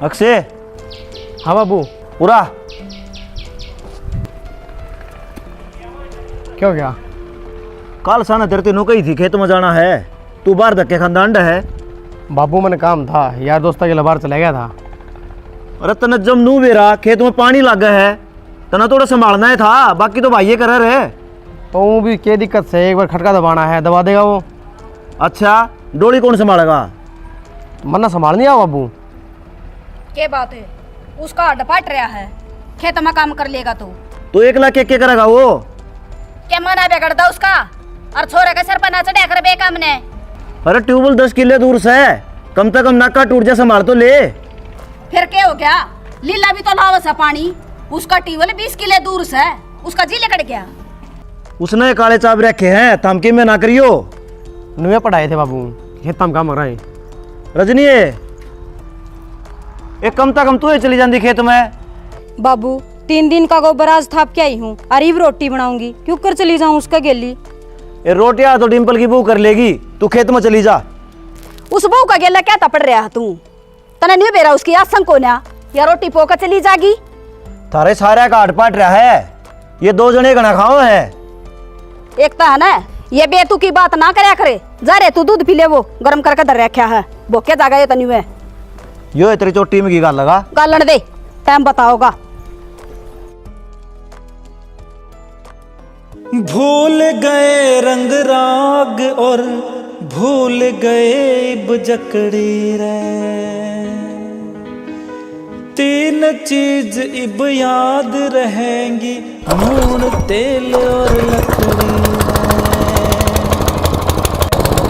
अक्षय। हाँ बाबू। पूरा क्या हो गया? कल साना तेरे तेनों कही थी खेत में जाना है, तू बाहर धक्के खानदान है। बाबू मैंने काम था यार, दोस्तों के लिए बाहर चला गया था। अरे तना जब नू बेरा खेत में पानी लगा है, तना थोड़ा संभालना है था, बाकी तो भाई ये कर रहे। तो वो भी क्या दिक्कत से एक बार खटका दबाना है, दबा देगा वो। अच्छा, डोली कौन संभालेगा? मन्ना संभाल नहीं आ बाबू। क्या बात है, उसका हड्ड फट रहा है, खेत में काम कर लेगा तो 1 लाख क्या करेगा वो? क्या मना बिगड़ता उसका? और छोरे का सर पर ना चढ़ा कर बेकाम ने। अरे ट्यूबवेल 10 किले दूर से, कम से कम नाका टूट जा संभाल तो ले। फिर क्या हो गया, लीला भी तो लावस है पानी, उसका ट्यूबवेल 20 किले दूर से, उसका जी कट गया। उसने काले चाब रखे हैं, धमकी में ना करियो। नुए पढ़ाए थे बाबू, खेत में काम कर रहे। रजनी एक कम तक हम तू चली जाती खेत में। बाबू 3 दिन का गोबर आज थाप के आई हूँ, अरीब रोटी बनाऊंगी, क्यों कर चली जाऊँ उसका गेली। ये रोटियां तो डिम्पल की बहू कर लेगी, तू खेत में चली जा। उस बहू का गेला क्या तपड़ रहा है तू? तना नहीं बेरा उसकी आसन को ना, या रोटी पोकर चली जागी। थारे सारे का पाट रहा है, ये 2 जने गना खाओ है। एक तो है ना, ये बेतू की बात ना करया करे, जा रे तू दूध पी ले, वो गर्म करके धर रखा है, वो क्या जागा ये तन्यू है। यो तेरी चोटी में की गाल लगा, गालन दे, टाइम बताओगा। भूल गए रंग राग और भूल गए बजकड़ी रे, 3 चीज इब याद रहेंगी, नून तेल और लकड़ी रे।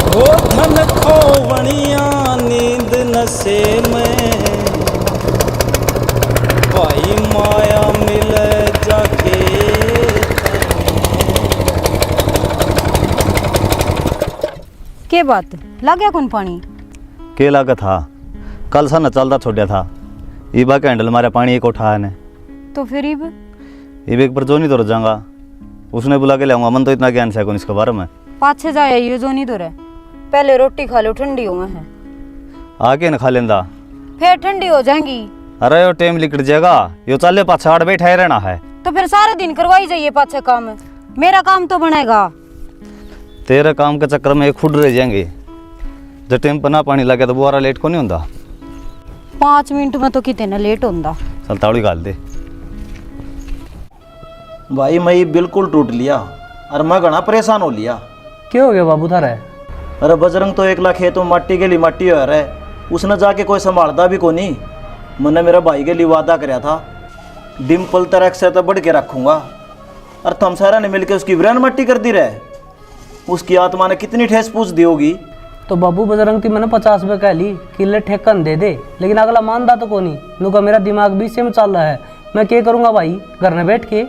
वो धन खोवनिया नींद नशे में, भाई माया मिले जाके। के बात लग गया कौन पानी? के लागा था कल सा न चलता छोड़ा था, ईबा के हैंडल मारे पानी एक उठा है ने। तो फिर इब एक पर जो नहीं तो जाऊंगा, उसने बुला के लाऊंगा, मन तो इतना ज्ञान से कौन इसके बारे में। पाछे जाए ये जो नहीं तो रहे, पहले रोटी खा लो, ठंडी हो है, आके न खा लेंदा, फिर ठंडी हो जाएंगी। अरे यो टाइम लिकट जाएगा, यो चाले पाछा आड़ बैठा ही रहना है। तो फिर सारे दिन करवाई जाइए पाछे काम, मेरा काम तो बनेगा। तेरे काम के चक्कर में खुद रह जाएंगे, जब टाइम पर ना पानी लगे तो बुआरा लेट को नहीं होता। 5 मिनट में तो कितने लेट होता। चल ताड़ी गाल दे भाई, मैं बिल्कुल टूट लिया और मैं घना परेशान हो लिया। क्या हो गया बाबू थारा? अरे बजरंग तो 1 लाख खेतों मट्टी के लिए मट्टी हो रहा है, उसने जाके कोई संभालता भी को नहीं। मैंने मेरा भाई के लिए वादा कराया था, डिम्पल तरह से तो बढ़ के रखूंगा, और थम सारा ने मिलकर उसकी वीरान मट्टी कर दी रहे। उसकी आत्मा ने कितनी ठेस पूछ दी होगी। तो बाबू बजरंग थी मैंने 50 रुपये कह ली किले ठेकन दे दे, लेकिन अगला मानदा तो को नहीं। नुका मेरा दिमाग भी से में चल रहा है, मैं क्या करूँगा भाई घर में बैठ के।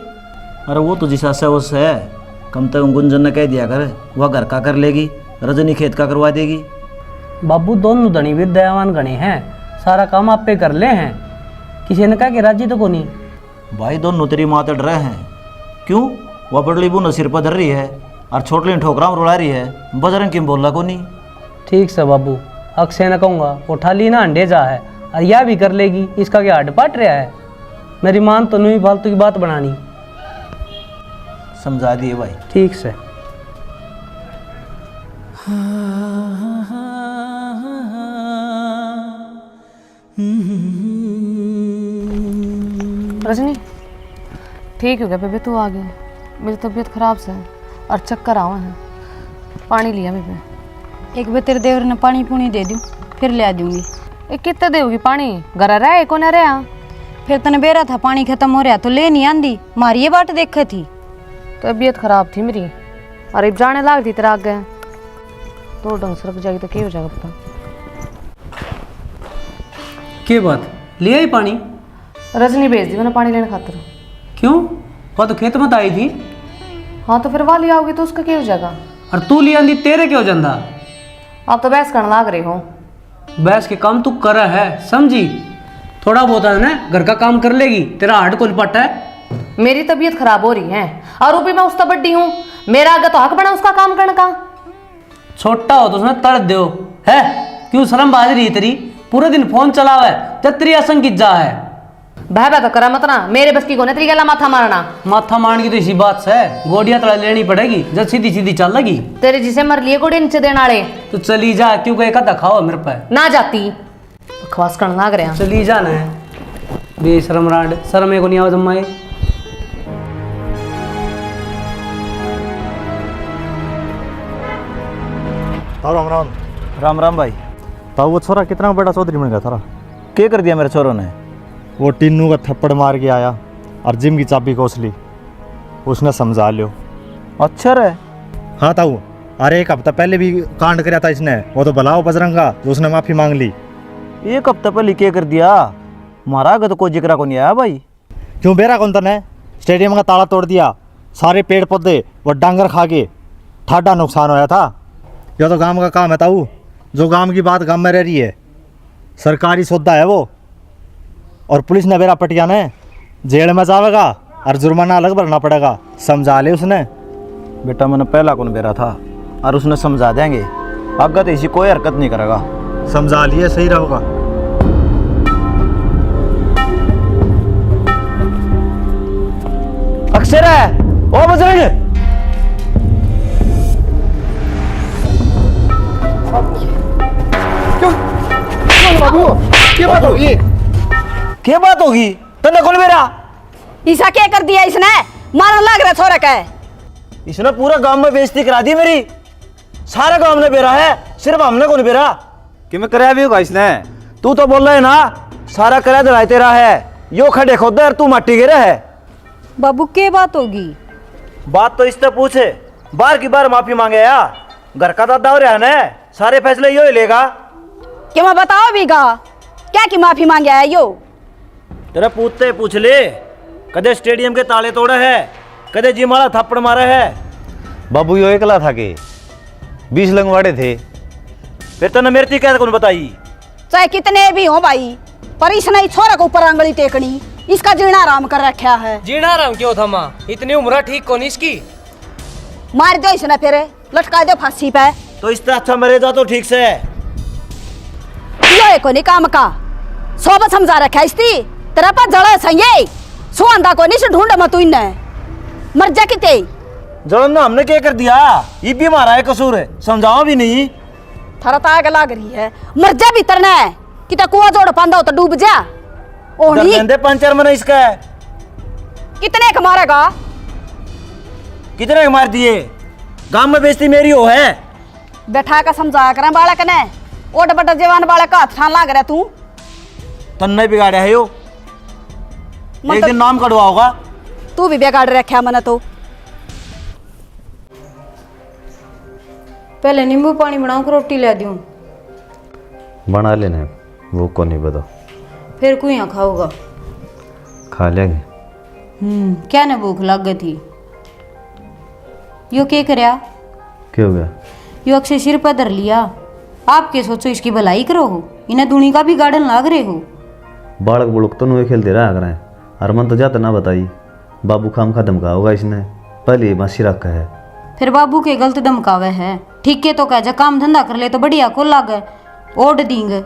अरे वो तो जिसा से उससे है, कम से कम गुंजन ने कह दिया कर, वह घर का कर लेगी, रजनी खेत का करवा देगी। बाबू दोनों धनी विद्यावान गणे हैं, सारा काम आप पे कर ले हैं, किसी ने कहा कि राजी तो को नहीं। भाई दोनों तेरी माँ तो डरे हैं, क्यों? वह बड़ली बूनो सिर पर धर रही है और छोटली ठोकरा में रुला रही है, बजरंग की बोलना को नहीं। ठीक से बाबू, अक्षय ने कहूँगा उठा ली ना अंडे जा है, और यह भी कर लेगी, इसका क्या हड्ड पाट रहा है। मेरी मान तो नहीं फालतू की बात बनानी। समझा दिए भाई। ठीक से। रजनी ठीक हो गया बेबे, तू आ गई। मेरी तबीयत खराब से है और चक्कर आवा है, पानी लिया बेबे। एक बार तेरे देवर ने पानी पुनी दे दूँ, फिर ले आ दूंगी। एक कितना देगी पानी? घर रहा को न रहा? फिर तने बेरा था पानी खत्म हो रहा तो ले नहीं आंदी, मारी ये बाट देखे थी। तबीयत खराब थी मेरी, और अब जाने लाग थी तेरा आगे, तो ढंग से रख जाएगी तो क्या हो जाएगा पता। क्या बात, ले आई पानी? रजनी भेज दी मैंने पानी लेने खातिर। क्यों? वह तो खेत में आई थी। हाँ तो फिर वहाँ ले आओगी तो उसका क्या हो जाएगा? और तू ले आंदी तेरे क्या हो जाता? आप तो बहस करने लाग रही हो। बहस के काम तू कर है, समझी? थोड़ा बहुत है ना घर का काम कर लेगी, तेरा हार्ड कोल पट्टा है। मेरी तबीयत खराब हो रही है और वो भी मैं उसका बड्डी हूँ, मेरा आगे तो हक बना उसका काम करने का। छोटा हो तो उसने तड़ दो है, क्यों शर्म बाज रही तेरी? पूरे दिन फोन चलावे तेतरी असंग की जा है। बह तो करा मत ना, मेरे बस की कोने तरीके ला माथा मारना। माथा मारने की तो इसी बात से गोडियां तला लेनी पड़ेगी, जब सीधी सीधी चल लगी। तेरे जिसे मर लिए गोड़े नीचे देने वाले। तो चली जा, क्यों एक आधा खाओ मेरे पे। ना जाती बकवास करने लग रहे हैं। चली जाना है बेशरम राड, शर्म को नहीं आवा जम्माए। राम राम। राम राम भाई। ताऊ वो छोरा कितना बड़ा चौधरी बन गया थारा? क्या कर दिया मेरे छोरों ने? वो टीनू का थप्पड़ मार के आया और जिम की चाबी कोस ली, उसने समझा लियो। अच्छा रे। हाँ ताऊ, अरे एक हफ्ता पहले भी कांड कराया था इसने, वो तो भलाओ बजरंगा जो उसने माफी मांग ली। एक हफ्ता पहले क्या कर दिया? मारा तो कोई जिक्र को नहीं आया भाई। क्यों बेरा कौन तने? स्टेडियम का ताला तोड़ दिया, सारे पेड़ पौधे वो डांगर खा के ठाडा नुकसान होया था। यह तो गांव का काम है ताऊ, जो गांव की बात गांव में रह रही है, सरकारी सौदा है वो। और पुलिस ने बेरा पटिया ने जेल में जावेगा और जुर्माना अलग भरना पड़ेगा, समझा ले उसने। बेटा मैंने पहला कौन बेरा था और उसने समझा देंगे, आगे तो ऐसी कोई हरकत नहीं करेगा। समझा लिए सही रहेगा। अक्षर है ओ बजरंग। क्या बात होगी? तने कौन बेरा? ईसा क्या कर दिया इसने? मारन लग रहा छोरा का। इसने पूरा गांव में बेइज्जती करा दी मेरी। सारे गांव ने बेरा है, सिर्फ हमने कौन बेरा? कि मैं कराया भी होगा इसने। तू तो बोल रहा है ना सारा किराया दिलाए तेरा है, यो खड़े खोदे और तू माटी गिरे है। बाबू क्या बात होगी? बात तो इससे पूछे, बार की बार माफी मांगे या घर का दादा हो रहा है ना, सारे फैसले यो ही लेगा। क्या मैं बताओ बीगा क्या की माफी मांगे है यो? तेरा पूछते पूछ ले, कदे स्टेडियम के ताले तोड़े है, कदे जिम वाला थप्पड़ मारे है। बाबू यो एकला था के 20 लंगवाड़े थे। फिर तने मेरी थी क्या कौन बताई? चाहे कितने भी हो भाई, पर इसने ही छोरा के ऊपर आंगली टेकनी, इसका जीना आराम कर रखा है। जीना आराम क्यों था माँ? इतनी उम्र ठीक कौन इसकी? मार दो इसने, फिर लटका दो फांसी पे। तो इससे अच्छा मरे जा तो ठीक से। यो को नहीं काम का सोबत समझा रखा इसती, तेरा पास जड़ा सही सुआंदा को नहीं से ढूंढ मत तू इन्ने मर जा किते। जलन ना हमने क्या कर दिया? ये भी हमारा है कसूर है, समझाओ भी नहीं। थारा ताग लाग रही है, मर जा भीतर ने किता कुआं जोड़ पांदा हो तो डूब जा। ओनी दे पंचर मने इसका है। कितने का मारेगा? कितने के मार दिए? गांव में बेइज्जती मेरी हो है। बैठा का समझा कर बालक ने, ओट बट जवान बालक का हाथ ठान लाग रहा तू। तन्ने बिगाड़े है यो, एक दिन नाम कटवा होगा। तू भी बिगाड़ रखा मने तो। पहले नींबू पानी बनाऊं कि रोटी ले दूं? बना लेने, वो को नहीं बता। फिर कोई यहाँ खाऊगा? खा लेंगे। क्या ने भूख लग गई थी? यो क्या करया? क्या हो गया? यो अक्षय सिर पर धर लिया। आप क्या सोचो इसकी भलाई करो हो, इन्हें दुनी का भी गार्डन लाग रहे हो। बालक बुड़क तो नुए खेलते रहा करें, हरमन तो जाता ना बताई। बाबू खाम खा धमका होगा इसने, पहले मासी रखा है। फिर बाबू के गलत धमकावे है, ठीक है तो कह जा काम धंधा कर ले तो बढ़िया को लागे ओढ़ देंगे।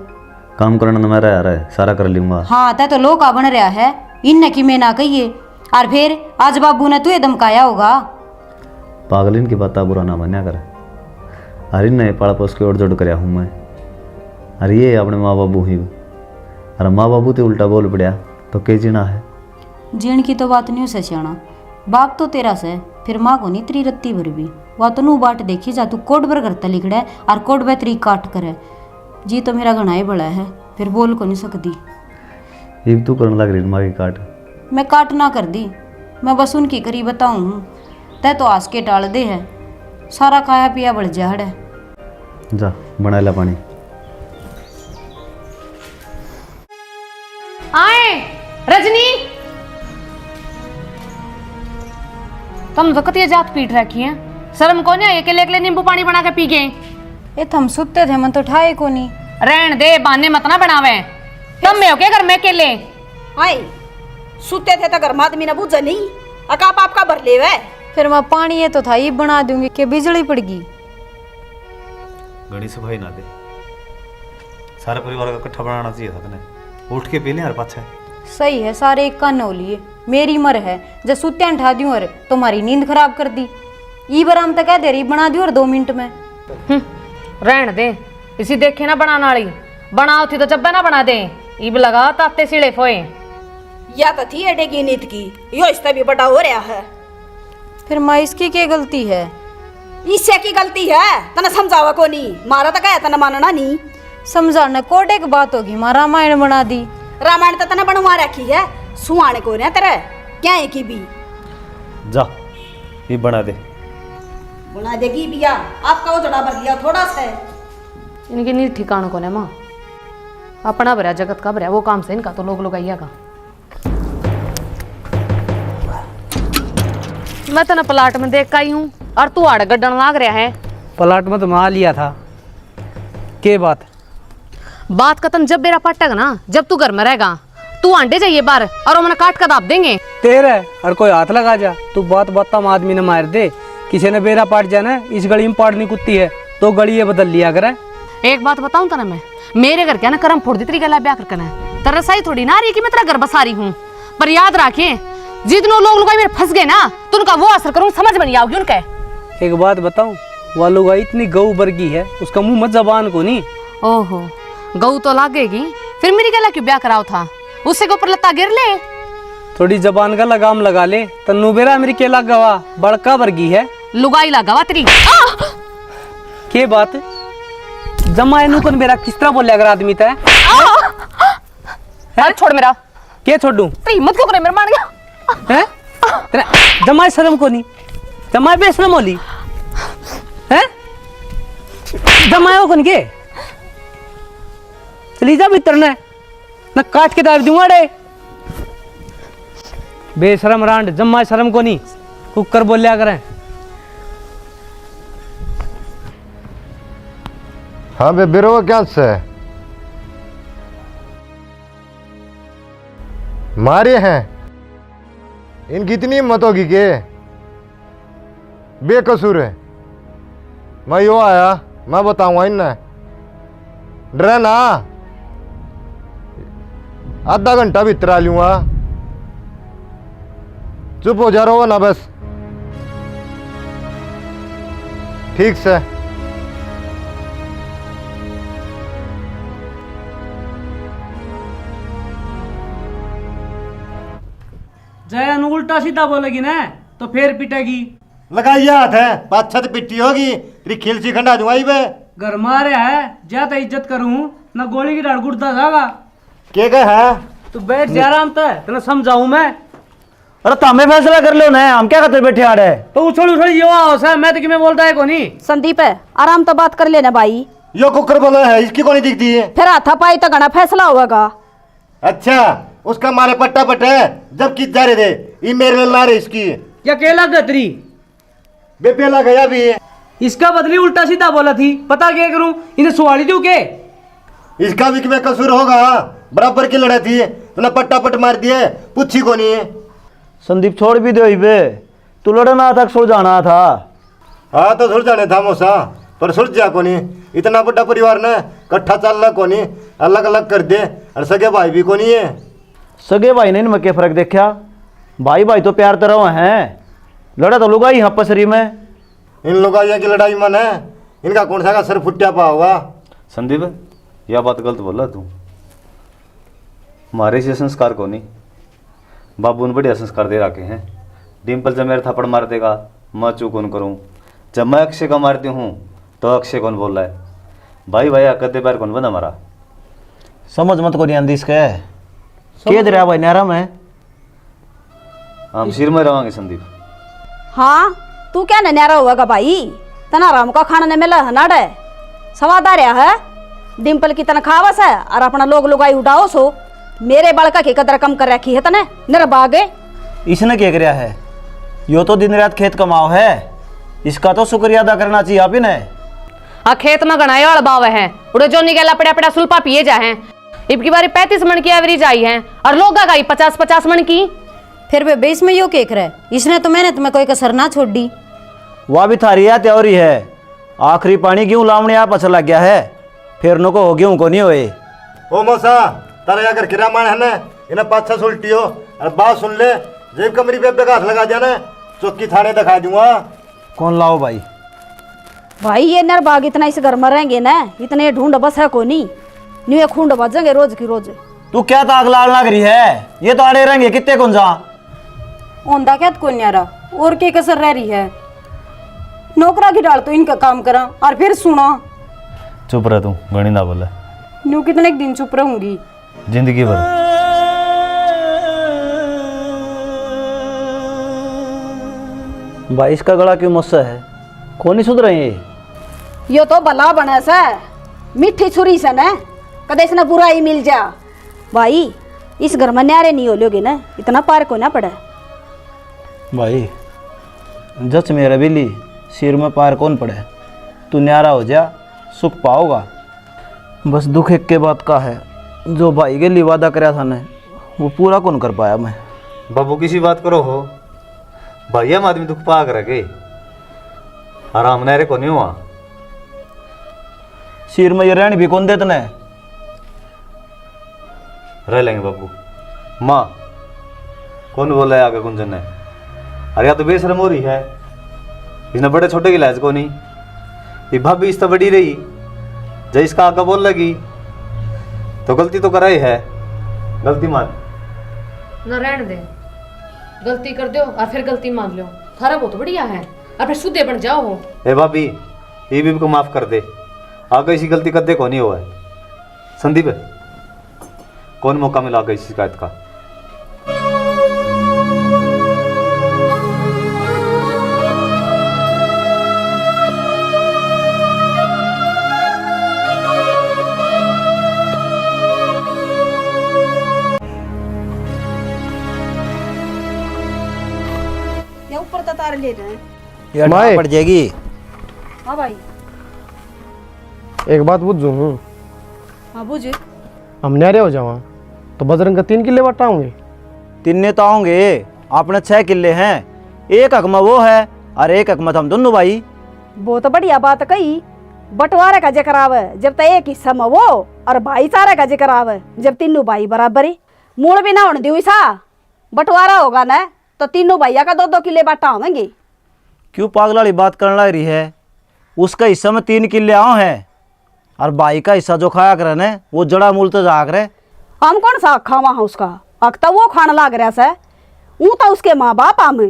काम करना तो मेरा यार है, सारा कर लूंगा। हाँ तै तो लोग का बन रहा है, इनने की मैं ना कहिए। और फिर आज बाबू ने तुझे धमकाया होगा। पागलिन की बात बुरा ना बन्या कर। अरे नहीं पाड़ा पोस के ओर जोड़ कर हूँ मैं। अरे ये अपने माँ बाबू ही, अरे माँ बाबू तो उल्टा बोल पड़ा तो के जीना है। जीण की तो बात नहीं से सियाना, बाप तो तेरा से, फिर माँ को नहीं तेरी रत्ती भर भी। वह तो नू बाट देखी जा, तू कोड भर करता लिखड़ा और कोड भर तरी काट करे। जी तो मेरा घना ही बड़ा है, फिर बोल को नहीं सकती। ये तू करने लग रही माँ की काट। मैं काट ना कर दी, मैं बस उनकी करी बताऊँ हूँ। तय तो आस के टाल दे है, सारा खाया पिया बढ़ जाड़ है। जा बना ला पानी। आए रजनी, तुम तो कतिया जात पीट रखी है, शर्म को नहीं आई? अकेले अकेले नींबू पानी बना के पी गए। ये थम सुते थे, मन तो ठाए को नहीं। रहन दे, बहाने मत ना बनावे। तुम में हो क्या घर में अकेले? आई सुते थे तो घर में आदमी ने बुझे नहीं, अकाप आपका भर ले वे। फिर मैं पानी ये तो था ये बना दूंगी कि बिजली पड़गी। घनी सफाई ना दे, सारे परिवार का इकट्ठा बनाना चाहिए था तने। उठ के पी ले यार पाछे। सही है, सारे एक कान लिए। मेरी मर है जब सुत्या उठा दूं और तुम्हारी नींद खराब कर दी। ई बराम तक कह दे रही बना दी और 2 मिनट में। रहन दे, इसी देखे ना बनाने वाली। बनाओ थी तो जब ना बना दे। इब लगा ताते सिले फोए। या तो थी अडेगी नीत की, यो इससे भी बड़ा हो रहा है। फिर माँ इसकी क्या गलती है? इससे की गलती है तना समझावा को नहीं, मारा तो कहा तना मानना नहीं। समझाना कोटे की बात होगी, माँ रामायण बना दी। रामायण तो तना बनवा रखी है, सुहाने को रहा तेरे क्या है की भी। जा ये बना दे। बना देगी बिया, आपका वो जड़ा भर लिया थोड़ा सा। इनकी नींद ठिकाने को ना माँ, अपना भरा जगत का भरा, वो काम से इनका तो लोग आइया का। मैं तो ना प्लाट में देख का आई हूँ और तू आड़ गड्ढन लाग रहा है। प्लाट में तो मैं लिया था। के बात का तन जब बेरा पटक ना, जब तू घर में रहेगा तू आंडे जाइए बाहर और वो मैंने काट कर दाप देंगे तेरे और कोई हाथ लगा जा। तू बात में आदमी ने मार दे, किसी ने बेरा पाट जाना, इस गली में पाड़नी कुत्ती है तो गली ये बदल लिया करे। एक बात बताऊं तना, मैं मेरे घर क्या ना कर्म फोड़ दी तेरी गला ब्याह करना है। तेरा सही थोड़ी ना रही कि मैं तेरा घर बसा रही हूँ, पर याद रखिए जितने लोग मेरे फंस गए ना तो उनका वो असर करूँ समझ में नहीं आओगी उनका। एक बात बताऊं, वह लोग इतनी गऊ वर्गी है, उसका मुंह मत जबान को नहीं। ओहो गऊ तो लागेगी, फिर मेरी गला क्यों ब्याह कराओ था, उससे के ऊपर लत्ता गिर ले। थोड़ी जबान का लगाम लगा ले। तन्नू बेरा मेरी केला गवा बड़का वर्गी है, लुगाई लगावा तेरी। के बात जमा इनू कौन बेरा किस तरह बोले अगर आदमी तय है। छोड़ मेरा। के छोड़ू? हिम्मत क्यों करे मेरे मान गया है? तेरा जमाए शर्म को नहीं, जमाए बेशरम होली है, जमाए कौन के? चली जा भीतर ने न काट के दाब दूंगा रे। बेशरम रांड, जमाए शर्म को नहीं, कुकर बोलिया करें। हाँ बे बिरो क्या से मारे हैं, इनकी इतनी हिम्मत होगी के बेकसूर है। मैं यो आया, मैं बताऊंगा इन्हें, डरे ना, आधा घंटा भीतर आ लूंगा, चुप हो जा रहा ना बस। ठीक से जय उल्टा सीधा बोलेगी ना तो फिर पिटेगी। लगाइए हाथ है, पाछा तो पिट्टी होगी, तेरी खिल सी खंडा दूंगा ही बे। घर मारे है, ज्यादा इज्जत करूं ना गोली की डाल गुड़ता जागा। के गए है? तू बैठ जा आराम तय, तेने समझाऊं मैं। अरे तामे फैसला कर लो ना, हम क्या करते बैठे आ रहे। तो उछल उछल यो हाउस है, मैं तो कि बोलता है कोनी। संदीप है आराम तो बात कर लेना भाई। यो कुकर बोला है, इसकी कौन दिखती है? फिर हाथापाई तो घना फैसला होगा। अच्छा उसका मारे पट्टा पट है, जब किस जा रहे थे ये मेरे ला रहे इसकी या केला गतरी बेपेला गया भी है। इसका बदली उल्टा सीधा बोला थी, पता क्या करूं, इन्हें सुवाड़ी दूं के? इसका भी क्या कसूर होगा? बराबर की लड़ाई थी, तूने पट्टा पट मार दिए, पूछी को नहीं है। संदीप छोड़ भी दो बे, तू लड़ना था सुलझाना था। हाँ तो सुलझाने था मौसा, पर सुलझा को नहीं। इतना बड़ा परिवार ने इकट्ठा चलना को नहीं, अलग अलग कर दे, और सगे भाई भी को नहीं है। सगे भाई ने इनमें क्या फर्क देखा? भाई भाई तो प्यार तरह हैं, लड़ा तो लुगाई यहाँ पसरी में। इन लुगाइया की लड़ाई मन है, इनका कौन सा का सर फुटिया पा होगा। संदीप यह बात गलत बोला तू, हमारे से संस्कार को नहीं, बाबू ने बढ़िया संस्कार दे रखे हैं। डिम्पल जब मेरे थप्पड़ मार देगा मैं चूक कौन करूँ, जब मैं अक्षय का मारती हूँ तो अक्षय कौन बोल रहा है। भाई भाई कदे पैर कौन बना हमारा। समझ मत को नहीं आंदी इसके के दरिया भाई नहरा में हम सिर में रवांगे संदीप। हाँ तू क्या नन्यारा होगा भाई, तना राम का खाना ने मिला है नाड़े स्वाद आ रहा है। डिम्पल की तनख्वाह है और अपना लोग लुगाई उठाओ सो, मेरे बड़का की कदर कम कर रखी है तने निर्बागे। इसने क्या कराया है? यो तो दिन रात खेत कमाओ है, इसका तो शुक्रिया अदा करना चाहिए आप ही ने। आ खेत में गणाए वाला बाव है, उड़े जो निकला पड़ा पड़ा सुल्पा पिए जा हैं। इब की बारी 35 मन की एवरेज आई है और लोग गाई 50-50 मन की। फिर वे बेस में यो केक रहा है, इसने तो मेहनत में कोई कसर ना छोड़ दी। वह भी थारी है त्योरी है, आखिरी पानी क्यों लावने आप अच्छा लग गया है। फिर नो को हो गया को नहीं होए। ओ मौसा तारा अगर किरा मान है ना इन्हें 5-6 उल्टी हो और बात सुन ले जेब कमरी पे हाथ लगा जाना चौकी थाने दिखा दूंगा। कौन लाओ भाई? भाई ये नर बाग इतना इस घर में रहेंगे ना इतने ढूंढ बस है को नहीं न्यू खूंड बजेंगे रोज की रोज। तू क्या ताक लाल लग रही है? ये तो आड़े रहेंगे कितने कौन जा ओंदा क्या कोई न्यारा और के कसर रह रही है। नौकरा की डाल तो इनका काम करा और फिर सुना। चुप रह तू, गणी ना बोले। न्यू कितने दिन चुप रहूंगी? जिंदगी भर। भाई इसका गला क्यों मुस्सा है? कौन नहीं सुधर ये? यो तो भला बने से मिठी छुरी से न कदे इसने बुराई मिल जा। भाई इस घर में न्यारे नहीं हो लोगे ना इतना पार को ना पड़े। भाई जच मेरा बिल्ली सिर में पार कौन पड़े। तू न्यारा हो जा सुख पाओगा। बस दुख एक के बात का है जो भाई के लिए वादा कराया था ना वो पूरा कौन कर पाया मैं। बाबू किसी बात करो हो भाई, हम आदमी दुख पा कर के आराम नहरे को नहीं हुआ। सिर में ये रहने भी कौन देते न रह लेंगे बाबू। माँ कौन बोला है आगे कुंजन ने? अरे या तो बेशरम हो रही है, इसने बड़े छोटे की लाज को नहीं। ये भाभी इस तो बड़ी रही जब इसका आका बोल लगी तो गलती तो कराई है। गलती मान न रहने दे, गलती कर दो और फिर गलती मान लो। थारा बहुत बढ़िया है और फिर शुद्धे बन जाओ हो। ए भाभी ये भी को माफ कर दे, आगे इसी गलती कर दे को नहीं हुआ है। संदीप कौन मौका मिला आगे इस शिकायत का? ये ऊपर तो तार ले रहे हैं। ये माए। पड़ जाएगी। हाँ भाई। एक बात बुझू हूँ, हाँ बुझे। हम न्यारे हो जावा तो बजरंग का 3 किले बटाओगे। 3 नेता होंगे आपने 6 किले हैं। एक हक में वो है और एक हक में हम दोनों भाई। बहुत बढ़िया बात कही। बंटवारे का जिक्र आवे जब तक एक हिस्सा में वो और भाईचारे का जिक्र आवे जब तीनों भाई बराबरी। मूड भी ना होने दी सा बंटवारा होगा ना तो तीनों भैया का 2-2 किले बांटा होंगे। क्यों पागल वाली बात करने लग रही है? उसका हिस्सा में 3 किले आओ हैं और भाई का हिस्सा जो खाया करे न वो जड़ा मूल तो जा करे। हम कौन सा अक्खा वहाँ उसका अक तो वो खाने लग रहा से ऊ तो उसके माँ बाप आम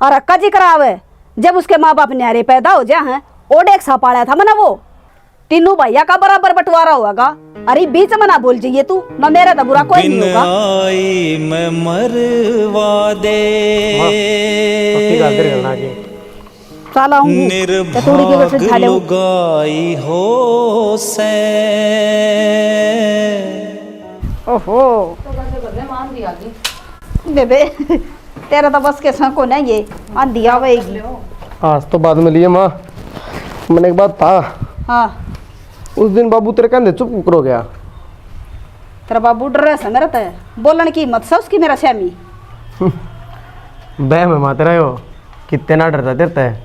और अक्का जिक्र आवे जब उसके माँ बाप न्यारे पैदा हो जाए हैं ओडे एक सा पाड़ा था मना वो तीनों भैया का बराबर बंटवारा होगा। अरे बीच में ना बोल जाइए तू ना मेरा तो बुरा कोई नहीं होगा। आई मैं मरवा दे साला हूँ निर्भाग लुगाई हो से। ओहो बेबे तेरा तो बस के संग को नहीं ये आंधी आवेगी। आज तो बाद में लिए माँ, मैंने एक बात था। हाँ उस दिन बाबू तेरे कंधे चुप करो गया। तेरा बाबू डर रहा मेरा तो बोलने की मत सा उसकी मेरा श्यामी। बह में माते रहे हो कितने ना डरता तेरता है।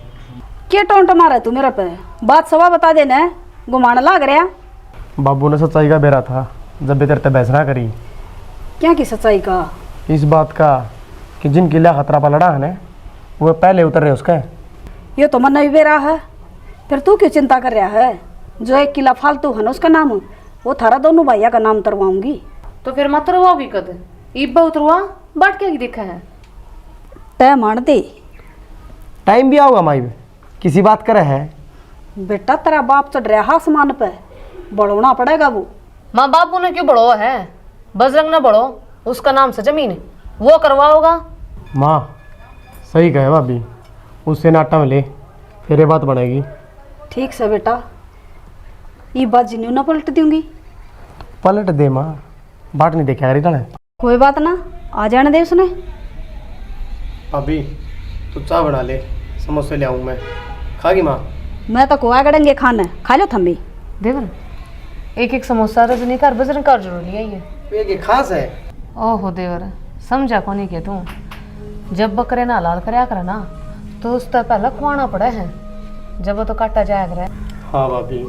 क्या टोंट मारा तू मेरा पे बात सवा बता देना घुमाने लाग रहा। बाबू ने सच्चाई का बेरा था जब भी तेरे बहस ना करी। क्या की सच्चाई का? इस बात का कि जिन किला खतरा पर लड़ा है ना वो पहले उतर रहे उसका। ये तो मन भी बेरा है फिर तू क्यों चिंता कर रहा है? जो 1 किला फालतू है ना उसका नाम वो थारा दोनों भैया का नाम उतरवाऊंगी। तो फिर मत उतरवाओगी कद? इब्बा उतरवा बाट क्या देखा है? तय मान दे टाइम भी आओगा माई किसी बात करे है। बेटा तेरा बाप चढ़ रहा आसमान पे बढ़ोना पड़ेगा वो। माँ बापू ने क्यों बढ़ो है? बजरंग ने बढ़ो उसका नाम से जमीन वो करवाओगा। माँ सही कहे भाभी, उससे नाटा में ले फिर ये बात बढ़ेगी। ठीक से बेटा ये बात जिन्हों ना पलट दूंगी। पलट दे माँ, बाट नहीं देखा करी तने। कोई बात ना आ जाने दे उसने। अभी तू चाय बना ले, समोसे ले आऊँ मैं, खागी माँ? मैं तो कोआ गड़ेंगे खाना खा लो थम्बी। देवर एक समोसा रजनी कर बजरंग कर जरूर लिया ये। ये खास है। ओहो देवर समझा को नहीं के तू जब बकरे ना लाल करया करे ना तो उस तरह पहले खुआना पड़े है जब वो तो काटा जाया करे। हाँ भाभी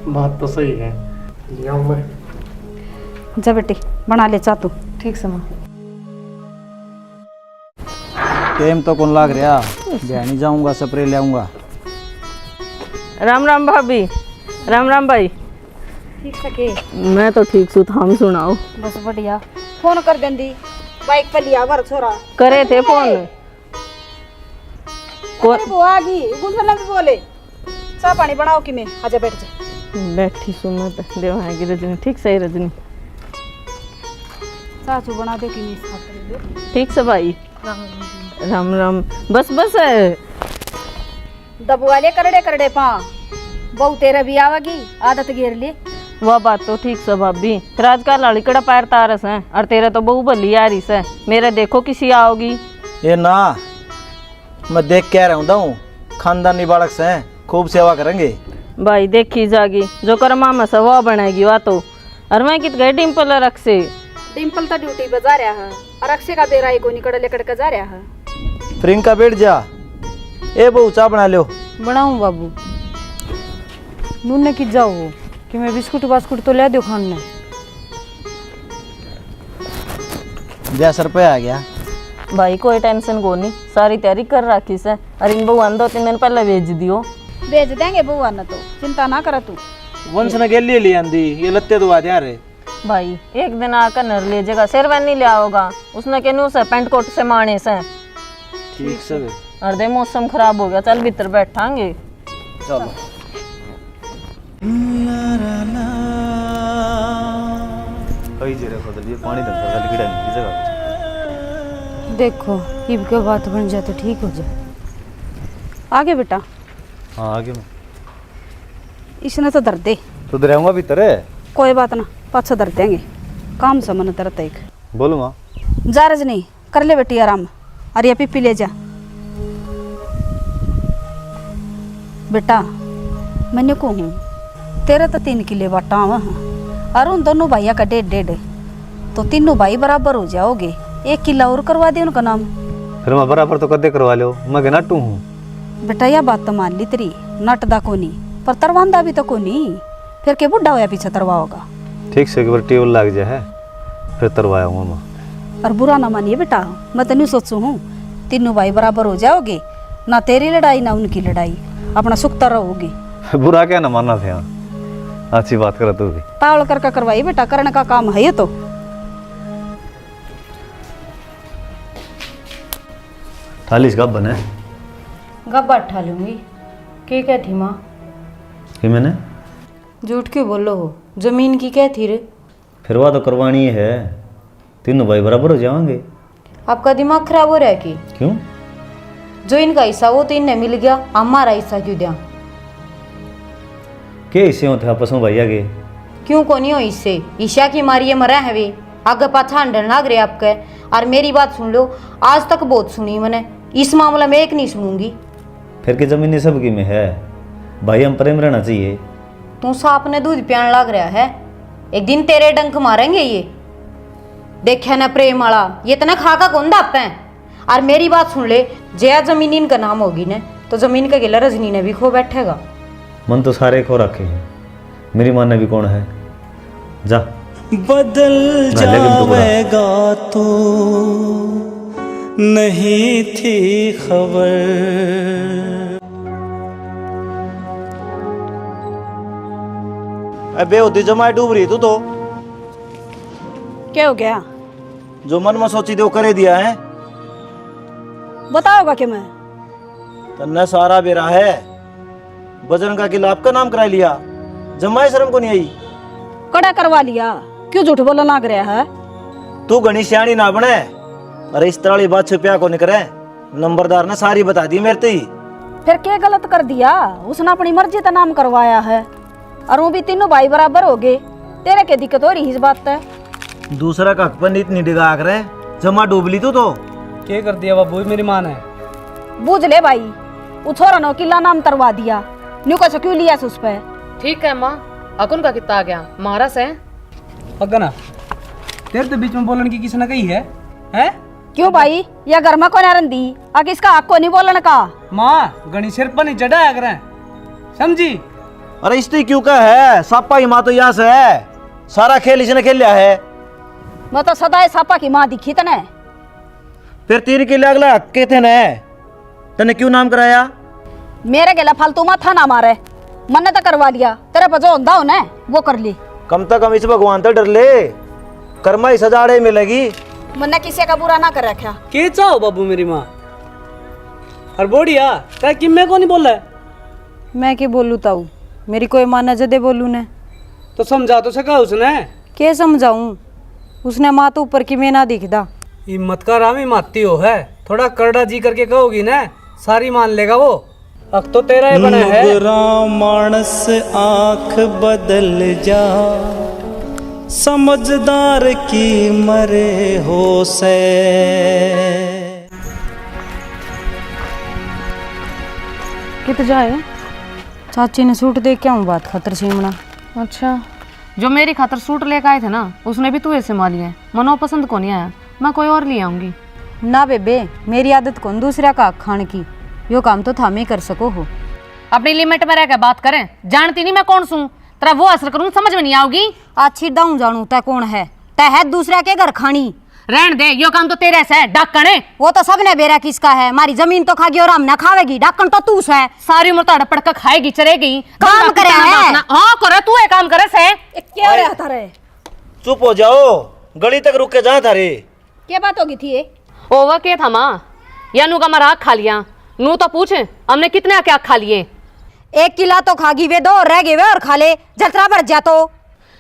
बात तो सही है। ले आऊँ मैं। जा बेटी बना ले चा तू। ठीक से माँ। टाइम तो कौन लाग रहा, नहीं जाऊंगा स्प्रे ले आऊंगा। राम राम भाभी। राम राम भाई। ठीक सके मैं तो ठीक सु, हम सुनाओ। बस बढ़िया। फोन कर देंदी बाइक पे लिया वर छोरा करे थे फोन को वो आ गई गुंजन भी बोले चाय पानी बनाओ कि मैं आजा बैठ जा। बैठी सुनत देवाएगी रजनी। ठीक सही रजनी। चाचू बना दे कि मैं इस खातिर ठीक से भाई। राम राम। बस बस दबुआ ले करड़े करड़े पा बहु तेरा भी आवेगी आदत घेर ले। वह बात तो ठीक से भाभी। फिर आजकल लड़कड़ा पैर तारस है और तेरा तो बहु भली आ रही से। मेरे देखो किसी आओगी। ये ना मैं देख के रहता हूँ, खानदानी बालक से खूब सेवा करेंगे। भाई देखी जागी जो कर मामा से वह बनेगी वह तो। और मैं कित गए डिम्पल रख से। डिम्पल तो ड्यूटी पे जा रहा है और अक्षय का बेरा को निकड़ लेकड़ के जा रहा है। प्रियंका बैठ जा। ए बहू चाय बना लो। बनाऊं बाबू। नून की जाओ कि मैं बिस्कुट बास्कुट तो ले दो खाने। जैसर पे आ गया भाई कोई टेंशन को नहीं, सारी तैयारी कर रखी से। और इन भगवान 2-3 दिन पहले भेज दियो। भेज देंगे बुआ न तो चिंता ना कर तू। वंश ने गेली ले आंदी ये लत्ते तो आ जा रे। भाई एक दिन आकर नर ले जाएगा, शेरवानी ले आओगा। उसने कहने से पेंट कोट से मारने से। ठीक से और दे मौसम खराब हो गया, चल भीतर बैठांगे। चलो। कई जगह बदल ये पानी ढंग से लिखड़ा नहीं जगह। देखो इब के बात बन जाए तो ठीक हो जाए। आगे बेटा। हाँ आगे मैं इसने तो दर्द दे तो दराऊंगा भीतर है। कोई बात ना पाछा दर्द देंगे काम से मन दर्द एक। बोलो माँ। जा रजनी कर ले बेटी आराम। अरे ये पीपी ले जा बेटा। मैंने को हूँ तेरा तो 3 किले बाटा हुआ और उन दोनों भैया का 1.5 तो तीनों भाई बराबर हो जाओगे। 1 किला और करवा दे उनका नाम। फिर मैं बराबर तो कदे करवा लो, मैं नाटू हूँ। बेटा यह बात तो मान ली तेरी नटदा को नहीं पर तरवांदा भी तो को नहीं। फिर के बुढ़ा होया पीछे तरवा होगा। ठीक से एक बार टेबल लग जाए फिर तरवाया हूँ मैं। और बुरा ना मानिए बेटा, मैं तो नहीं सोचू हूँ तीनों भाई बराबर हो जाओगे, ना तेरी लड़ाई ना उनकी लड़ाई, अपना सुखता रहोगी। बुरा क्या ना मानना था, अच्छी बात कर तू भी। तावल करके करवाई बेटा, करने का काम है ये तो। थालीस कब बने? गब्बा ठा लूंगी। क्या थी माँ? कि मैंने झूठ क्यों बोलो हो? जमीन की क्या थी रे? फिर वह तो करवानी है, तीनों भाई बराबर हो जाएंगे। आपका दिमाग खराब हो रहा है कि? क्यों? जो इनका हिस्सा वो तो इन्हें मिल गया, हमारा हिस्सा क्यों दिया? के हिस्से होते आपस में भैया के? क्यों को नहीं हो इससे? ईशा की मारिए मरा है वे आगे पाछा अंडर लाग रहे आपके। और मेरी बात सुन लो, आज तक बहुत सुनी मैंने, इस मामला में एक नहीं सुनूंगी। फिर की जमीन सबकी में है भाई, हम प्रेम रहना चाहिए। तू सांप ने दूध पियान लग रहा है, एक दिन तेरे डंक मारेंगे ये। देखा ना प्रेम वाला ये तना खाका कौन दाप है। और मेरी बात सुन ले, जया जमीन इनका नाम होगी ने तो जमीन का गिला रजनी ने भी खो बैठेगा। मन तो सारे खो रखे हैं, मेरी माँ ने भी कौन है। जा बदल जाएगा तो नहीं थी खबर। अबे होती जमाए डूब रही तू तो। क्या हो गया? जो मन में सोची थी वो करे दिया है। बताओगा कि मैं तन्ने सारा बेरा है, बजरंग का किला आपका नाम करा लिया, जमाए शर्म को नहीं आई। कड़ा करवा लिया, क्यों झूठ बोलना लग रहा है? तू घनी सियाणी ना बने, अरे इस तरह वाली बात छुपिया को नहीं करे। नंबरदार ने सारी बता दी मेरे ही। फिर क्या गलत कर दिया? उसने अपनी मर्जी का नाम करवाया है और वो भी तीनों भाई बराबर हो गए। तेरे के दिक्कत हो रही इस बात है। दूसरा का हक पर इतनी डिगा कर जमा डूब ली तू तो। क्या कर दिया बाबू मेरी माँ ने? बूझ ले भाई, वो छोरा नो किला नाम तरवा दिया, न्यू कैसे क्यों लिया उस पे? ठीक है माँ, अकुन का कितना आ गया महाराज है। अगना तेरे तो बीच में बोलने की किसी ने कही है? हैं? क्यों भाई, या घर में कौन रंदी आगे इसका हक को नहीं बोलने का? माँ गणी सिर पर नहीं चढ़ाया करें, समझी? अरे इसने क्यों का है, सापा की माँ तो यहाँ से है, सारा खेल इसने खेल लिया है। मैं तो सदा सापा की माँ दिखी तने। फिर तीर के लिए अगला हक्के थे ने, तने क्यों नाम कराया? मेरे गेला फालतू माथा ना मारे, मन तो करवा लिया, तेरे पर जो होंदा हो ना वो कर ली। कम से कम इस भगवान तो डर ले, कर्मा ही सजाड़े मिलेगी। मैंने किसी का बुरा ना कर रखा। के चाहो बाबू मेरी माँ और बोड़िया क्या कि मैं को नहीं बोला है? मैं क्या बोलूँ ताऊ, मेरी कोई माँ न जदे बोलू ने तो समझा तो सका उसने। के समझाऊं, उसने माँ तो ऊपर की मैं ना दिखदा। हिम्मत का रामी माती हो है, थोड़ा करड़ा जी करके कहोगी ना सारी मान लेगा वो। अब तो तेरा ही बना है। नुगरा मानस आँख बदल जा, समझदार की मरे हो से। कित जाए? चाची ने सूट दे क्या हूँ बात खतर सीमना। अच्छा, जो मेरी खातर सूट लेकर आए थे ना, उसने भी तू ऐसे माली है, मनो पसंद को नहीं आया, मैं कोई और ले आऊंगी। ना बेबे, मेरी आदत कौन दूसरा का खान की, यो काम तो थामे कर सको हो। अपनी लिमिट में रहकर बात करें, जानती नहीं मैं कौन सूं, तेरा वो असर करूं समझ में नहीं आओगी। अच्छी दाऊं जानू तय कौन है, तय है दूसरा के घर खानी। रहन दे, यो काम तो तेरे से है, डाकण है। वो तो सबने बेरा किसका है, हमारी जमीन तो खागी और हम न खावेगी, डाकण तो तू है। सारी उम्र तो अड़पड़ कर खाएगी चरेगी, काम करे है। हाँ करे तू है काम करे से। क्या रहता रहे? चुप हो जाओ, गली तक रुक के जा थारे। क्या बात होगी थी ये? ओवा के था माँ, या नू का मराक खा लिया, नू तो पूछ हमने कितने क्या खा लिए। 1 किला तो खागी वे, 2 रह गए वे और खा ले, जतरा बढ़ जा तो।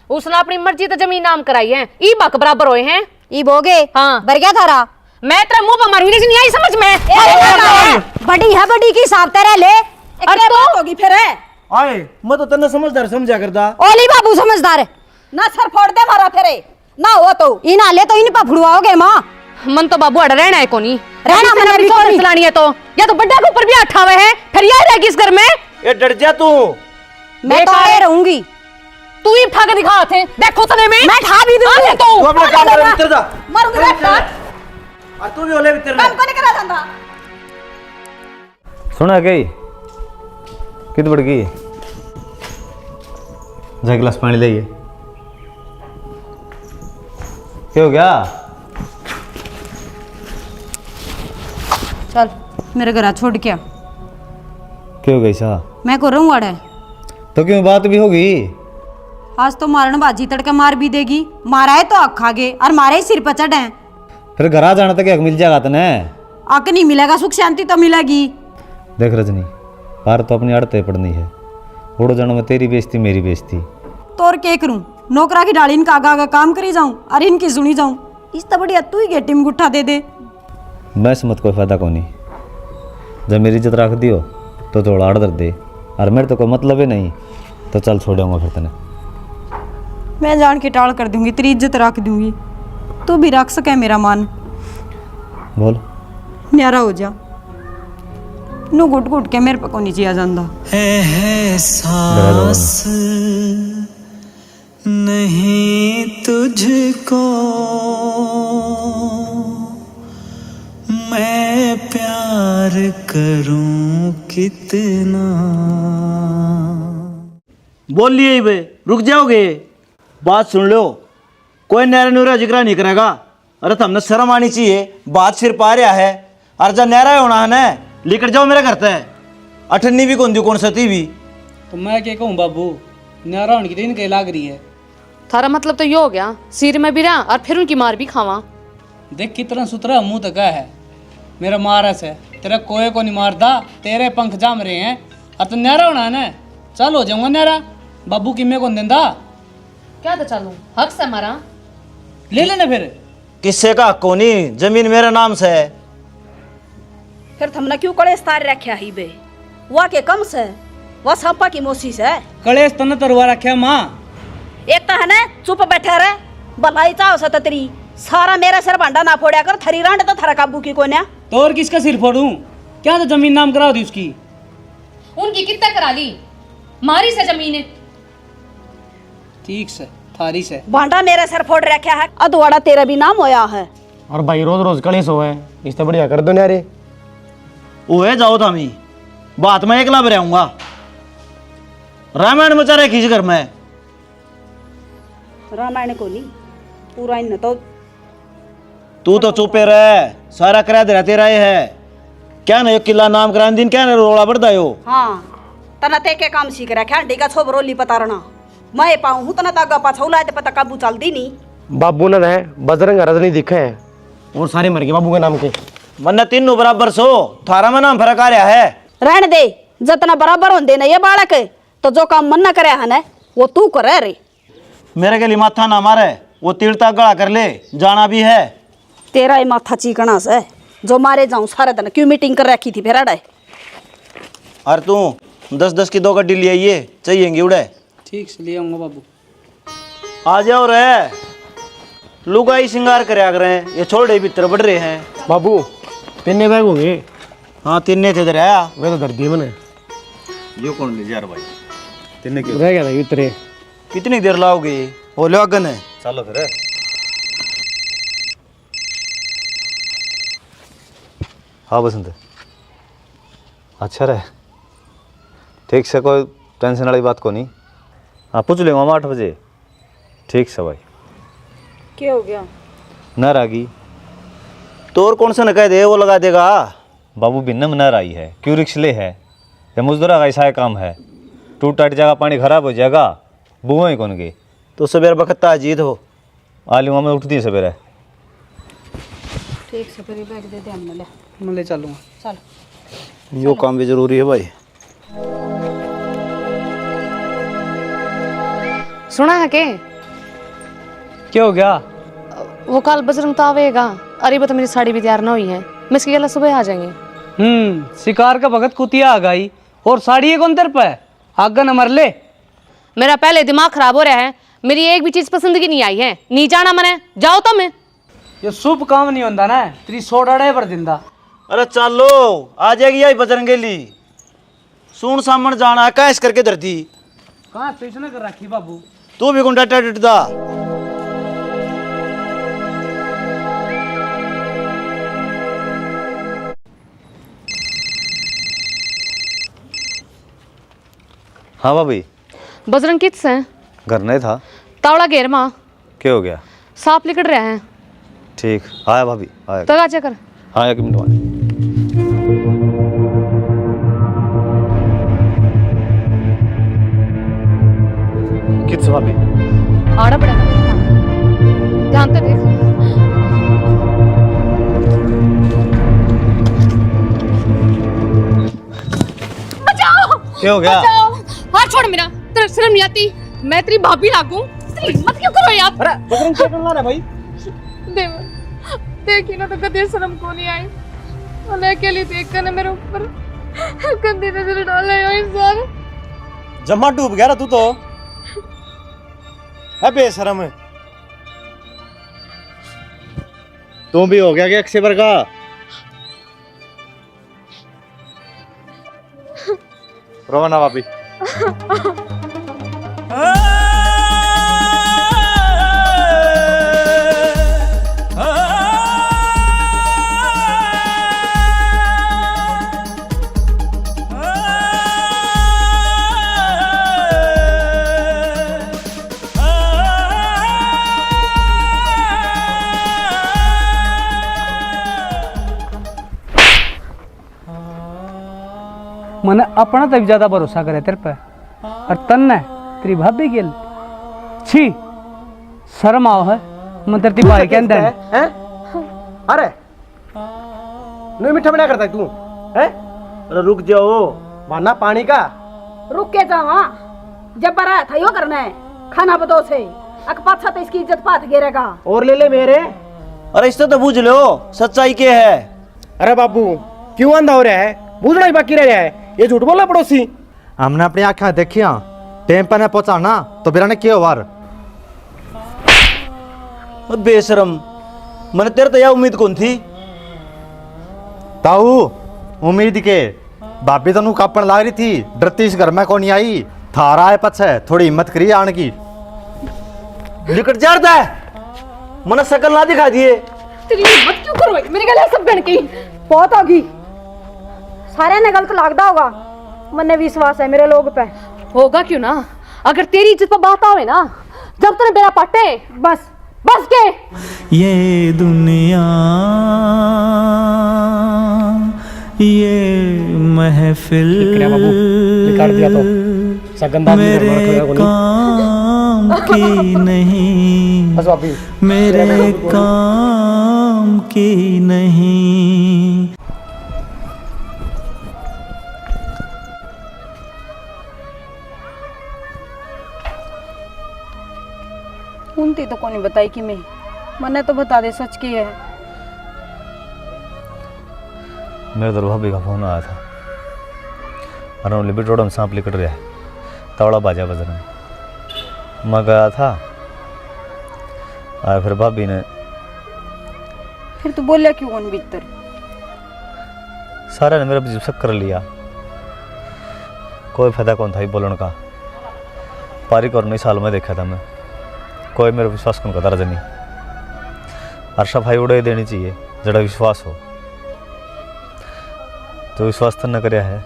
उसने अपनी मर्जी तो जमीन नाम कराई है, ई बक बराबर होए हैं। ई बोगे हाँ बर गया थारा। मैं तेरा मुंह पर मारूंगी, नहीं आई समझ में। बड़ी है बड़ी की हिसाब तेरे ले। क्या बात होगी फिर है? आए मैं तो तन्ने समझदार समझा करता। ओली बाबू समझदार है ना, सर फोड़ दे मारा फिर ना हो तो इन आले तो इन पफड़ुआओगे माँ। मन तो बाबू अड़ रहना है कोनी, रहना मन भी कोनी चलानी है तो, या तो बड्डा के ऊपर भी अठावे है, फिर यह रहेगी इस घर में। ये डर जा तू, मैं तो आए रहूंगी। तू ही उठा के दिखा थे, देखो तने में मैं ठा भी दूंगी। तू अपना काम कर, भीतर जा। मारूंगी रे और तू भी ओले भीतर काम को नहीं करा जाता। सुना गई कित बढ़ गई, जा गिलास पानी लाइए। क्या हो गया? चल मेरे घर आ छोड़ के आ। क्यों गई सा? मैं को रहूं अड़े तो क्यों बात भी होगी? आज तो मारन बाजी तड़के मार भी देगी, मारा है तो आग खागे और मारे ही सिर पर चढ़े। फिर घर आ जाना तक हक मिल जाएगा तने। आके नहीं मिलेगा, सुख शांति तो मिलेगी। देख रजनी, पार तो अपनी अड़ते पड़नी है, उड़ो जन्म में तेरी बेइज्जती मेरी बेइज्जती। तो और क्या करूं, नौकरा की डाली इनका आगा आगा काम करी जाऊं और इनकी सुनी जाऊं। इस तो बढ़िया तू ही गेटी में गुट्ठा दे दे। मैं समझ कोई फायदा को नहीं, जब मेरी इज्जत रख दियो तो थोड़ा आड़ दे, और मेरे तो कोई मतलब ही नहीं, तो चल छोड़ूंगा फिर तने। मैं जान के टाल कर दूंगी, तेरी इज्जत रख दूंगी, तू भी रख सके मेरा मान। बोल न्यारा हो जा, नु घुट घुट के मेरे पे को नीचे आ जांदा है सांस नहीं तुझको मैं प्यार करूं कितना। बोल लिए बे, रुक जाओगे? बात सुन लो, कोई नहरा नुरा जिक्र नहीं करेगा। अरे तुमने शर्म आनी चाहिए, बात सिर पा रहा है, और जब नहरा होना है ना, लेकर जाओ मेरे घर तक। अठन्नी भी कौन दी कौन सती भी। तो मैं क्या कहूँ बाबू, न्यारा होने की दिन के लाग रही है। थारा मतलब तो ये हो गया, सिर में भी रहा और फिर उनकी मार भी खावा। देख कितना सुथरा मुंह तक है मेरा, मारस है तेरा कोई को नहीं मारता, तेरे पंख जाम रहे हैं। अब तो न्यारा होना है ना, चल हो जाऊंगा न्यारा, बाबू की मैं कौन देंदा। क्या तो चलूं, हक से मारा ले लेना फिर। किससे का हक कोनी, जमीन मेरे नाम से है। फिर तुमने क्यों कड़े स्तार रखा ही बे? वह के कम से वह सांपा की मोसी से कलेश तने तरवा रखा माँ। एक तो है ना चुप बैठे रहे, भलाई चाहो सत तेरी, सारा मेरा सिर भांडा ना फोड़ा कर, थरी रांड तो थरा काबू की कोन्या। तो और किसका सिर फोड़ूं, क्या तो जमीन नाम करा दी उसकी। उनकी कितना करा ली, मारी से जमीन। ठीक से थारी से भांडा मेरे सिर फोड़ रखा है, अदवाड़ा तेरा भी नाम होया है। और भाई रोज रोज कलेश हो है, इससे बढ़िया कर दो न्यारे। ओए जाओ थामी, बात मैं एकला रहूंगा। रामायण मचा रहे किस घर में? रामायण को नहीं पूरा इन तो तू तो चुपे रह, सारा करा दे तेरा ये है क्या ना? किला नाम करा दिन क्या ना रोड़ा बढ़ता हो? हाँ तना ते के काम सीख रहा ख्याल का छोब रोली पता रहना मैं पाऊँ हूँ तना तागा पाछौला है पता काबू चलती नहीं। बाबू ने है बजरंग रजनी दिखे हैं और सारे मर गए बाबू के नाम के। मन तीनों बराबर सो थारा में नाम फर्क आ रहा है। रहने दे जितना बराबर होंदे ना ये बालक तो जो काम मन न करे है ना वो तू करे रे। मेरे के लिए माथा ना मारे, वो तीरता गड़ा कर ले, जाना भी है। तेरा ही माथा चीकना से जो मारे जाऊं सारे दिन क्यों मीटिंग कर रखी थी फिर अड़े। और तू 10-10 की 2 गड्डी ले आइए चाहिएंगी उड़े। ठीक से ले आऊँगा बाबू। आ जाओ रे, लुगाई श्रृंगार करे आग रहे हैं, ये छोड़े भीतर बढ़ रहे हैं। बाबू तिन्ने बैग होंगे। हाँ तीन थे आया वे तो दर्दी मैंने यो कौन ले जा रहा भाई? तिन्ने क्यों रह गया था उतरे। कितनी देर लाओगे? वो लो अगन है। चलो फिर। हाँ बसंत, अच्छा रहे, ठीक से, कोई टेंशन वाली बात को नहीं। हाँ पूछ लेंगे हम 8 बजे। ठीक से भाई। क्या हो गया? नर आ गई तो और कौन सा न कह दे वो लगा देगा। बाबू भिन्नम नर आई है, क्यों रिक्शले है, ये मजदूरा का ऐसा काम है, टूट टाट जाएगा, पानी खराब हो जाएगा, बुआ कौन गए तो सवेर बखत अजीत हो आलू में उठती है सवेरे। ठीक से फिर बैग दे दे हमने ले मैं ले चलूँगा। चल यो काम भी जरूरी है भाई। सुना है के क्या हो गया? वो कल बजरंग तो आवेगा। अरे वो तो मेरी साड़ी भी तैयार ना हुई है, मैं इसकी गला सुबह आ जाएंगे। शिकार का भगत कुतिया आ गई और साड़ी ये कौन तेरे पे आगे न मर ले। मेरा पहले दिमाग खराब हो रहा है, मेरी एक भी चीज पसंद की नहीं आई है। नहीं जाना मैंने, जाओ तो मैं। ये शुभ काम नहीं होता ना, तेरी सोडाड़े पर दिंदा। अरे चलो आ जाएगी यही बजरंगेली, सुन सामन जाना कैस करके धरती। कहाँ स्टेशन कर रखी बाबू? तू भी गुंडा टटदा। हाँ भाभी। बजरंग किस है? घर नहीं था। तावड़ा घेर माँ क्या हो गया? सांप लिकड़ रहे हैं। ठीक आया भाभी आया। तगा चकर। हाँ 1 मिनट बाद। किस भाभी? आड़ा पड़ा ध्यान से देख। बचाओ! क्या हो गया? बचाओ! हाथ छोड़ मेरा, तेरे शर्म नहीं आती? मैं तेरी भाभी लागू, मत क्यों करो यार? अरे बजरंग क्या करना है भाई? देखी ना तो कभी शर्म को नहीं आई। और अकेली देख कर ना मेरे ऊपर गंदी नजर डाले हो इंसान। जमा डूब गया तू तो है बेशरम है। तुम भी हो गया कि अक्षय वर्गा? रोना भाभी। मैंने अपना तक ज्यादा भरोसा करे तेरे पे और तन्ने तेरी भाभी के छी शर्म आओ है। मैं तेरी भाई के अंदर हैं? अरे नहीं मीठा बना करता तू हैं? अरे रुक जाओ, माना पानी का। रुक के जावा जब बरा था यो करना है खाना बदो से अक पाछा तो इसकी इज्जत पात गिरेगा। और ले ले मेरे। अरे इससे तो बूझ लो सच्चाई क्या है। अरे बाबू क्यों अंधा हो रहा है? बूझना ही बाकी रह रहा है। ये झूठ बोला पड़ोसी। हमने अपनी आँखें देखिया, टाइम पर पहुंचाना तो बिरा ने किया वार। बेशरम, मैंने तेरे तो यह उम्मीद कौन थी? ताऊ उम्मीद के भाभी तनु कापन लाग रही थी, डरती इस घर में कौन आई। थारा है पछे थोड़ी हिम्मत करी आने की। लिकट जाता है, मैंने शकल ना दिखा दिए। तेरी हिम्मत क्यों करो मेरे गले सब बन गई। बहुत होगी सारे ने गलत लागदा होगा। मन्ने विश्वास है मेरे लोग पे। होगा क्यों ना, अगर तेरी इज्जत पर बात आवे ना, जब तूने मेरा पट्टे बस बस के ये दुनिया ये महफिल मेरे काम की नहीं, मेरे काम की नहीं। उनती तो कोनी बताई कि मैंने तो बता दे सच की है। मेरे तो भाभी का फोन आया था, अरे लिबिटोडम सांप लिकट रहा है, तवड़ा बाजा बज रहा है। मैं गया था और फिर भाभी ने फिर तू बोलिया क्यों उन भीतर? सारे ने मेरा जिप्सक कर लिया, कोई फायदा कौन था ही बोलने का। पारिक और नई साल में देखा था मैं, कोई मेरा विश्वास कौन करता रजनी। और सफाई उड़े देनी चाहिए जड़ा विश्वास हो, तो विश्वास तो न करया है।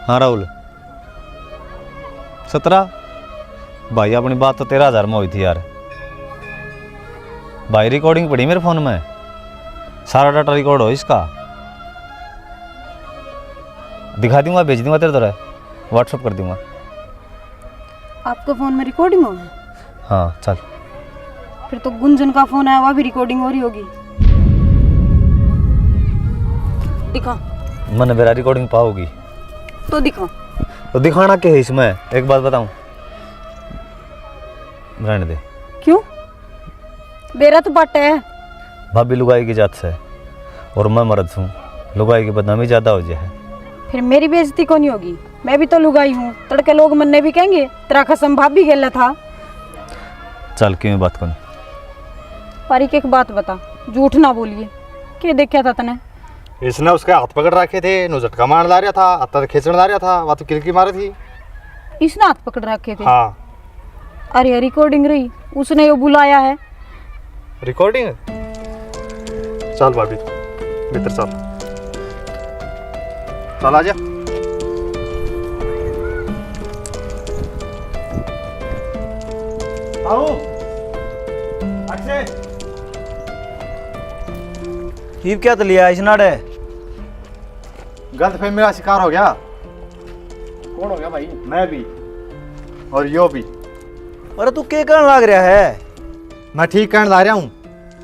हाँ राहुल 17 भाई, अपनी बात तो 13,000 में हुई थी यार। भाई रिकॉर्डिंग पड़ी मेरे फोन में, सारा डाटा रिकॉर्ड हो इसका, दिखा दूंगा, भेज दूंगा तेरे तरह, व्हाट्सअप कर दूंगा। आपका फोन में रिकॉर्डिंग हो? हाँ चल। फिर तो गुंजन का फोन आया, वहाँ भी रिकॉर्डिंग हो रही होगी। दिखा। मैंने मेरा रिकॉर्डिंग पाओगी तो दिखा। तो दिखाना क्या है इसमें, एक बात बताऊं, रहने दे। क्यों? बेरा तो बट है। भाभी लुगाई की जात से और मैं मर्द हूँ, लुगाई की बदनामी ज़्यादा हो जाए। फिर मेरी बेइज्जती क्यों नहीं होगी? मैं भी तो लुगाई हूँ, तड़के लोग मन्ने भी कहेंगे तेरा कसम भाभी गेला था। चल क्यों बात कौन। पारी के एक बात बता, झूठ ना बोलिए, क्या देखा था तने? इसने उसके हाथ पकड़ रखे थे, नो झटका मार ला रहा था, अत्तर खींचने ला रहा था, वह तो किलकी मारी थी। इसने हाथ पकड़ रखे थे? हाँ। अरे रिकॉर्डिंग रही, उसने यो बुलाया है। रिकॉर्डिंग? चल भाभी भीतर चल, चल आजा। आओ अक्षय, ये क्या तो लिया इसनाड़े? गलतफहमी मेरा शिकार हो गया। कौन हो गया भाई? मैं भी और यो भी। अरे तू क्या करने लग रहा है? मैं ठीक कहने ला रहा हूँ,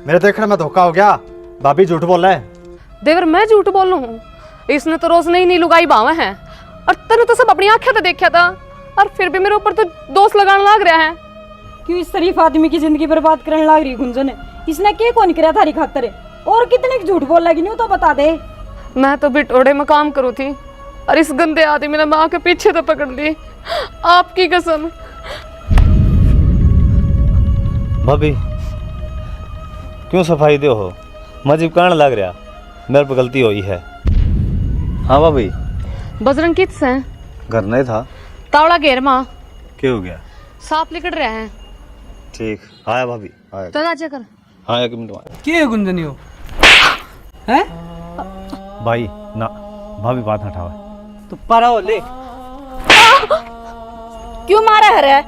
मेरे देखने में धोखा हो गया। भाभी झूठ बोल रहा है। देवर मैं झूठ बोल रहा हूँ? इसने तो रोज नहीं लुगाई बावा है, और तेने तो सब अपनी आंखें तो देखा था, और फिर भी मेरे ऊपर तो दोष लगाने लग रहा है। क्यों इस शरीफ आदमी की जिंदगी बर्बाद करने लग रही गुंजन? इसने क्या कौन किया थारी खातर? और कितने झूठ बोल लगी नहीं तो बता दे। मैं तो बिटोड़े में काम करूँ थी, और इस गंदे आदमी ने माँ के पीछे तो पकड़ ली, आपकी कसम। भाभी क्यों सफाई दो हो, मजीब कहने लग रहा, मेरे पर गलती हुई है। हाँ भाभी। बजरंग किस है? घर नहीं था, तावड़ा घेर माँ। क्या हो गया? सांप लिकट रहे हैं। ठीक आया भाभी आया। तो राजा कर। हाँ 1 मिनट में। क्या है गुंजन यो? हैं? भाई ना, भाभी बात हटाओ। तो पारा हो ले। क्यों मारा है रे?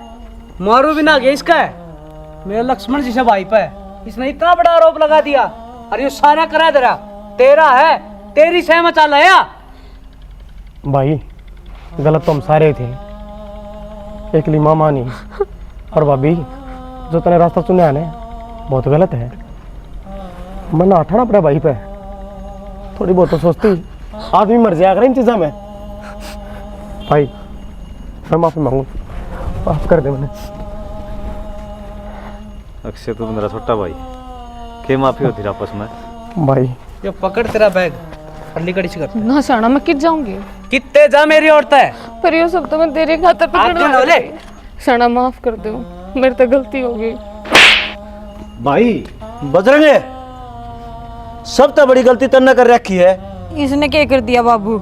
मारू बिना गया इसका है, मेरा लक्ष्मण जी से भाई पे इसने इतना बड़ा आरोप लगा दिया, और ये सारा करा दे रहा तेरा है, तेरी सहमत चाल है। भाई गलत तो हम सारे थे, एक ली मामा नहीं और भाभी जो तने रास्ता चुना है ना बहुत गलत है। मन उठाना पड़ा भाई पे, थोड़ी बहुत तो सोचती, आदमी मर जाया करे इन चीज़ों में। भाई मैं माफी मांगू, माफ कर दे मैंने। अक्षय तो मेरा छोटा भाई, क्या माफी होती आपस में? भाई ये पकड़ तेरा बैग और निकल इसी कर। ना शाना मैं किट जाऊंगी। कितने जा मेरी औरत है, पर ये सब तो मैं तेरे खातर पकड़। शाना माफ कर दो, मेरी तो गलती होगी। भाई बजरंगे, सब तो बड़ी गलती तन्ने कर रखी है। इसने क्या कर दिया बाबू?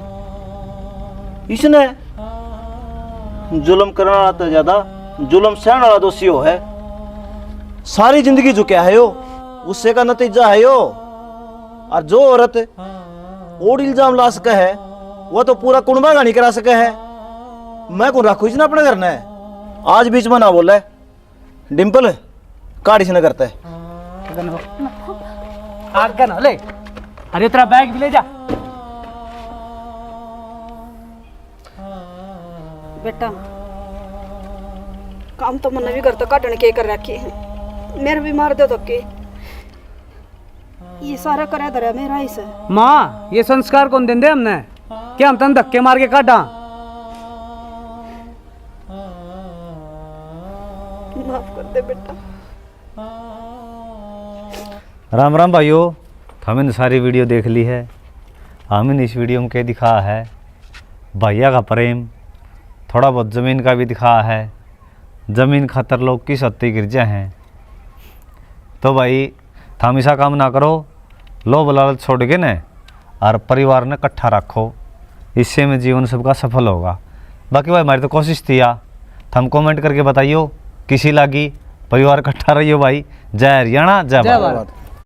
इसने जुल्म करने वाला तो ज्यादा जुल्म सहने वाला दोषी हो है। सारी जिंदगी झुका है यो, उससे का नतीजा है यो। और जो औरत और इल्जाम ला सके है, वो तो पूरा कुंबा गानी करा सके है। मैं कौन रखू इसने अपने घर ने। आज बीच में ना बोले डिम्पल काट इसने करते आगे ना ले, अरे तेरा बैग भी ले जा। बेटा काम तो मैंने भी करता काटने के कर रखे हैं, मेरे भी मार दो तो के ये सारा करे धरा मेरा ही से। माँ ये संस्कार कौन देंदे हमने, क्या हम तन धक्के मार के काटा। माफ कर दे बेटा। राम राम भाइयों, हमने सारी वीडियो देख ली है। हमने इस वीडियो में क्या दिखाया है, भैया का प्रेम, थोड़ा बहुत ज़मीन का भी दिखाया है। ज़मीन खातर लोग किस हत्ती गिर जाए हैं। तो भाई हमेशा काम ना करो, लोभ लालच छोड़ के न और परिवार ने इकट्ठा रखो, इससे में जीवन सबका सफल होगा। बाकी भाई हमारी तो कोशिश थी या, हम कमेंट करके बताइयो किसी लागी। परिवार इकट्ठा रहियो भाई। जय हरियाणा, जय भारत।